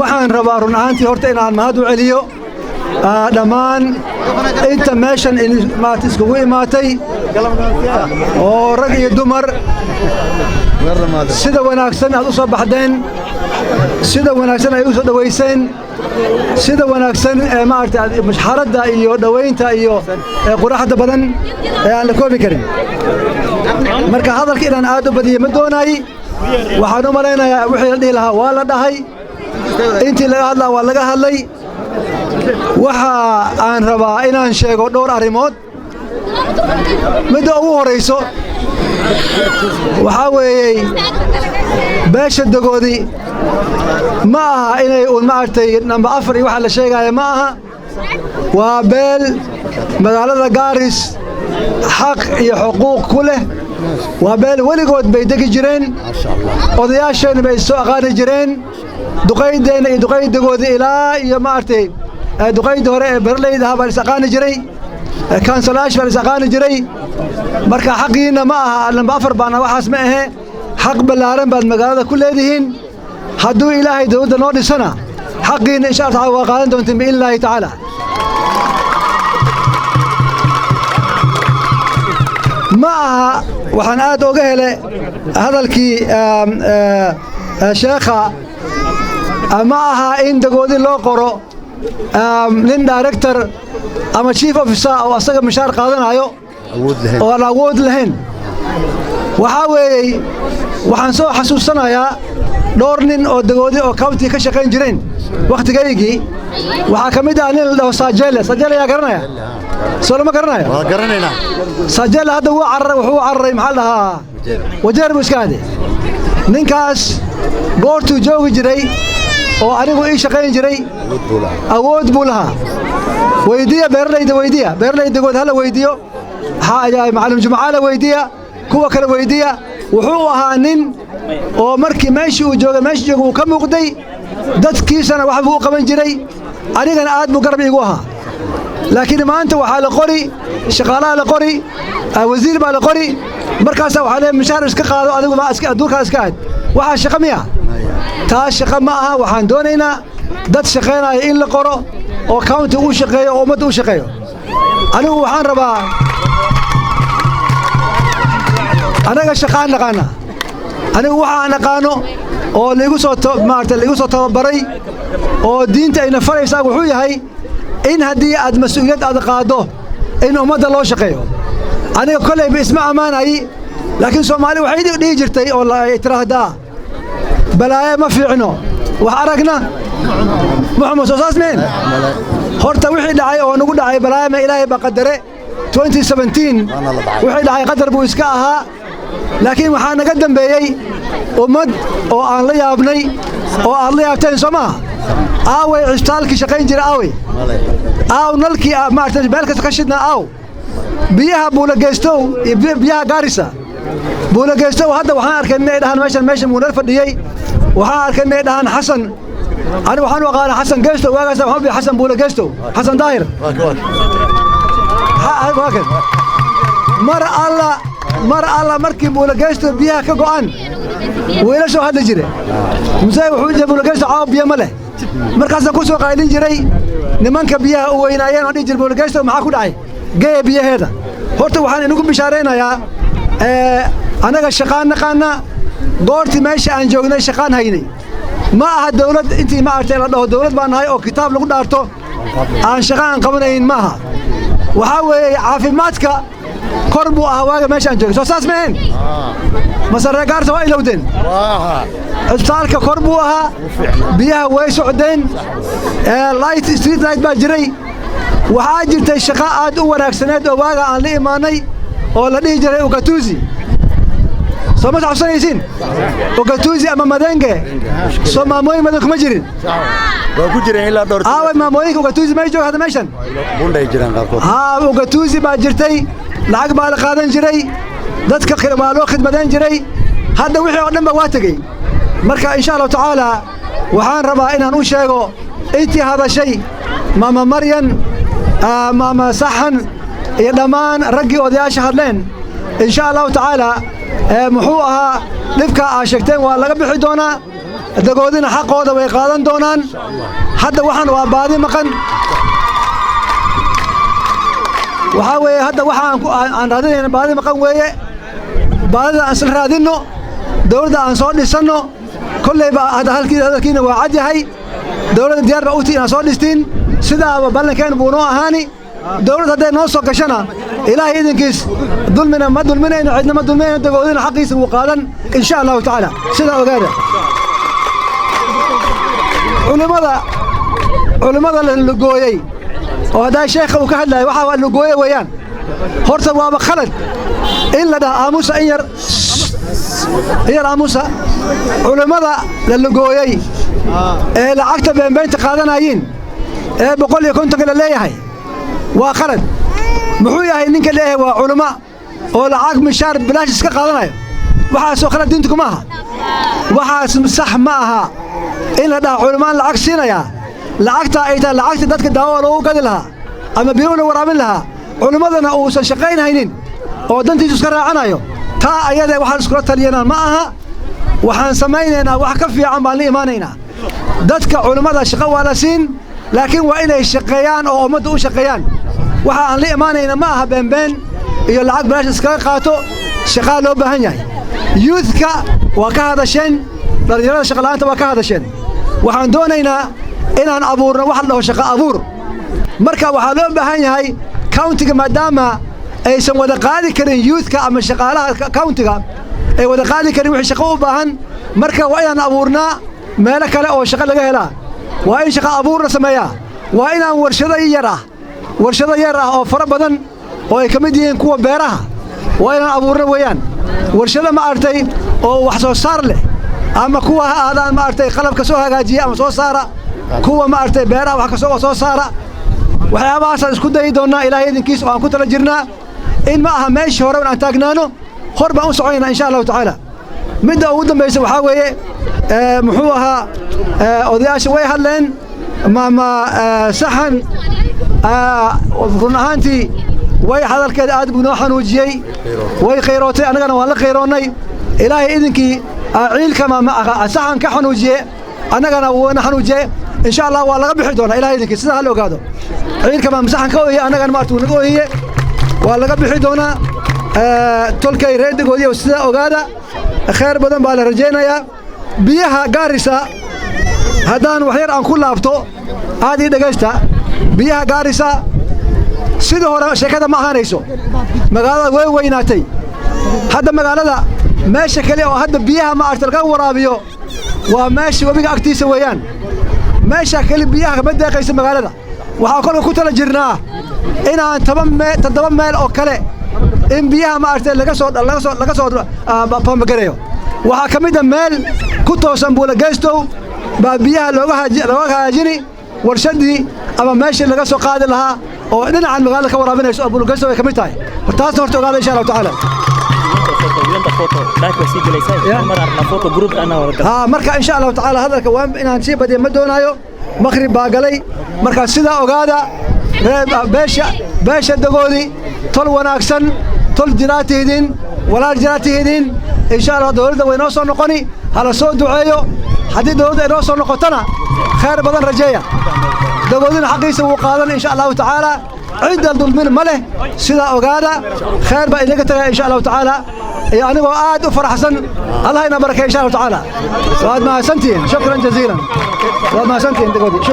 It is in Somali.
waxaan rabaa run ahaantii horta inaan mahad u celiyo dhammaan inta meeshan iskugu imaatay oo rag iyo dumar sida wanaagsan aad u soo baxdeen sida wanaagsan ay u soo dhaweyseen sida wanaagsan maartay mashxaradda iyo dhaweynta iyo quraxda badan ee aan la koobi karin marka hadalka inaan aad u badiyo ma doonaay waxaan u maleynayaa wixii la dhihi lahaa waa la dhahay intii laga hadlaa waa laga hadlay waxa aan rabaa inaan sheego dhowr arrimood midda ugu horeyso waxaa weeyey beesha dagoodii ma aha inay maartay namba 4 iyo waxa la sheegaya ma aha waa beel magaalada Gaaris xaq iyo xuquuq ku leh waa beel weligood bay degi jireen odayaasheen bay soo aqaani jireen duqeydeena iyo duqeydagoodii ilaa iyo maartay duqeyda hore ee berleyda baa is aqaani jiray kansalash baa is aqaani jiray marka xaqiina ma aha namba 4 baana waxaas ma aha xaq balaaran baad magaalada ku leedihiin hadduu ilaahay dawladda noo dhisana xaqiina insha Allah waa qaadan doontiin biillaahi tacaala ma aha waxaan aad uga helay hadalkii sheekha ma aha in dagoodii loo qoro nin director ama chief officer oo asaga mishaar qaadanayo oo aan awood lahayn waxa weeyay waxaan soo xasuusanayaa dhowr nin oo dagoodii oo county ka shaqeyn jireen waqtigeygii waxa kamid ah nin la dhaho Sajele yaa garanaya soo ma garanaya waa garanayna Sajele hadda wuxuu cararay maxaa lahaa wajeer buskaade ninkaas goortuu joogi jiray oo anigu ii shaqeyn jiray awood buu lahaa weydiya beerleyda good hala weydiyo haaya macallin Jumcaale weydiya kuwa kale weydiya wuxuu ahaa nin oo markii meeshii uu joogay uu ka muuqday dadkiisana wax buu qaban jiray anigana aad buu garab iigu ahaa laakiin maanta waxa la qori shaqaalaha la qori wasiir baa la qori markaas waxa la mishaar iska qaado adigu ma iska duurka iska aad waxa shaqo miya taa shaqo ma aha waxaan doonaynaa dad shaqeynaya in la qoro oo county uu shaqeeyo oo ummadda uu shaqeeyo anigu waxaan rabaa anaga shaqaan naqaana anigu waxaan naqaano oo lagu soo tababaray oo diinta ayna faraysaa wuxuu yahay in haddii aad mas'uuliyad aad qaado in ummadda loo shaqeeyo aniga kolay isma amaanay laakiin Soomaali waxay dhihi jirtay oo la tiraahdaa balaaye ma fiicno wax aragna Muhammad sallallahu horta wixii dhacay oo nagu dhacay balaaye ma Ilaahay ba qadare 2017 wixii dhacay qadar buu iska ahaa laakiin waxa naga dambeeyay ummad oo aan la yaabnay oo aan la yaabteen Soomaa aaway cisbitaalkii shaqeyn jira aaw nalkii maartay beelka ka shidna biyaha buulageysto biyaha Gaarisa buulageysto hadda waxaan arkay inay dhahan meeshan muunal fadhiyay waxaan arkay inay dhahan Xasan ani waxaan u aqaan Xasan Geesto waagaas waxaan bi Xasan buulageysto Xasan Daahir mar alla markii buulageysto biyaha ka go'an weelasho hadda jire musay wuxuu jabay buulageysto biyo ma leh markaas ku soo qaylin jiray nimanka biyaha u weynaayeen oo dhijir buulageysto maxaa ku dhacay geey biyaheeda horta waxaan inagu bishaareeynayaa anaga shaqaan naqaana goortii meesha aan joognay shaqaan haynay ma aha dawlad intii ma artay la dhaho dawlad baan nahay oo kitaab lagu dhaarto aan shaqaan qabanayn ma aha waxa weeye caafimaadka kor buu ahaa waaga meesha aan joogay soo saas meen masarre gaarta waa ilowdeen isbitaalka kor buu ahaa biyaha way socdeen street light baa jiray waxaa jirtay shaqo aad u wanaagsaneed oo waaga aan la imaanay oo la dhihi jiray Ugatuzi soo ma xasuusanaysiin Ugatuzi ama Madenge soo maamooyin madan kuma jirin waa ku jireen ilaa dhowr maamooyinka Ugatuzi ma joogo hadda meeshan bunday jiraan qaarkood Ugatuzi baa jirtay lacag baa la qaadan jiray dadka waa loo khidmadeyn jiray hadda wixii oo dhan ba waa tagay marka insha Allah tacaala waxaan rabaa inaan u sheego intii hadashay maama Maryan maama Saxan iyo dhamaan raggii odayaasha hadleen insha Allah tacaala muxuu ahaa dhibka aad sheegteen waa laga bixi doonaa dagoodina xaqooda way qaadan doonaan hadda waxaan waa baadi maqan waxaa weeye hadda waxaan raadinayna baadi maqan weeye baadida aan isla raadinno dawladda aan soo dhisanno kollayba hadda hadalkiina waa cad yahay dawladda diyaar baa u tihi inaan soo dhistiin sidaaba ballankeen buu noo ahaani dawladda hadday noo soo gashana ilaahay idinkiis dulmina ma dulminayno cidna ma dulminayno dagoodina xaqiisa wuu qaadan insha allahu tacaala sidaa ogaada culimmada la lugooyey oo haddaa sheekha uu ka hadlayo waxaa waa lugooye weeyaan horta waaba khalad in la dhaha aamusa in yar aamusa culimmada la lugooyey ee lacagta beenbeynta qaadanayiin ee 150 la leeyahay waa khalad muxuu yahay ninka leeyahay waa culimo oo lacag mishaar bilaash iska qaadanayo waxaasoo khalad diintu kuma aha waxaas sax ma aha in la dhaha culimaan lacag siinaya lacagta ay tahay lacagta dadka daawo loogu gadi lahaa ama biyuuna waraabin lahaa culimmadana uusan shaqaynaynin oo dantiisu iska raacanayo taa ayada waxaan iskula taliyanaa ma aha waxaan samaynaynaa wax ka fiican baan la imaanaynaa dadka culimmada shaqo waa la siin laakiin waa inay shaqeeyaan oo ummadda u shaqeeyaan waxa aan la imaanayna ma aha beenbeen iyo lacag bilaash iskaga qaato shaqaa loo baahan yahay youthka waa ka hadasheen dhalinyarada shaqala'aanta waa ka hadasheen waxaan doonaynaa inaan abuurno wax la dhaho shaqo abuur marka waxaa loo baahan yahay countiga maadaama aysan wada qaadi karin youthka ama shaqaalaha countiga ay wada qaadi karin wixii shaqo u baahan marka waa inaan abuurnaa meelo kale oo shaqo laga helaa waa in shaqo abuur la sameeyaa waa inaan warshado yar ah oo fara badan oo ay ka mid yihiin kuwa beeraha waa inaan abuurno weeyaan warshado ma aragtay oo wax soo saar leh ama kuwa ha aadaan ma aragtay qalabka soo hagaajiya ama soo saara kuwa ma aragtay beeraha wax ka soo saara waxyaabahaasaan isku dayi doonnaa ilaahay idinkiis oo aan ku tala jirnaa in ma aha meeshii hore aan taagnaano hor baan u soconaynaa insha allahu tacaala midda ugu dambaysa waxaa weeye muxuu ahaa odayaasha way hadleen maama saxan run ahaantii way hadalkeeda aad buu noo xanuujiyey way khayrootay annagana waan la khayroonnay ilaahay idinkii ciilka maama saxan ka xanuujiye annagana wuuna xanuujiye insha allah waa laga bixi doonaa ilaahay idinkii sidaa hala ogaado ciilka maama saxan ka ohiye annagana maarta wuu naga ohiye waa laga bixi doonaa tolkay reedigoodiiyo sidaa ogaada khayr badan baa la rajaynayaa biyaha Gaarisa haddaan wax yar aan ku laabto aad ii dhagaysta biyaha Gaarisa sidii hore sheekada ma ahaanayso magaalada way weynaatay hadda magaalada meesha kale oo hadda biyaha ma aragtay laga waraabiyo waa meesha webiga agtiisa weeyaan meesha kale biyaha kama deeqaysa magaalada waxaa kolka ku tala jirnaa inaan 7 meel oo kale in biyaha ma aragtay laga soo pamagareeyo waxaa ka mid ah meel ku toosan buula geystow baa biyaha looga hagaajini warshadii ama meeshii laga soo qaadi lahaa oo dhinacan magaalada ka waraabinayso oo buula geystow ay ka mid tahay taasna horta ogaada insha allahu tacaala marka insha allahu tacaala hadalka waa inaan sii badiyo ma doonaayo maqrib baa galay marka sidaa ogaada beesha dagoodii tol wanaagsan tol jiraatihidiin walaal jiraatihidiin insha allah dawladda way noo soo noqoni hala soo duceeyo haddii dawladda ay noo soo noqotona khayr badan rajeeya dagoodina xaqiisa wuu qaadan insha allahu tacaala cidda dulmin ma leh sidaa ogaada khayr baa inaga tagaya insha allahu tacaala iyo anigoo aad u faraxsan allah ina barakeeyo insha allahu tacaala waad mahadsantihiin shukran jaziilan waad mahadsantihiin dagoodii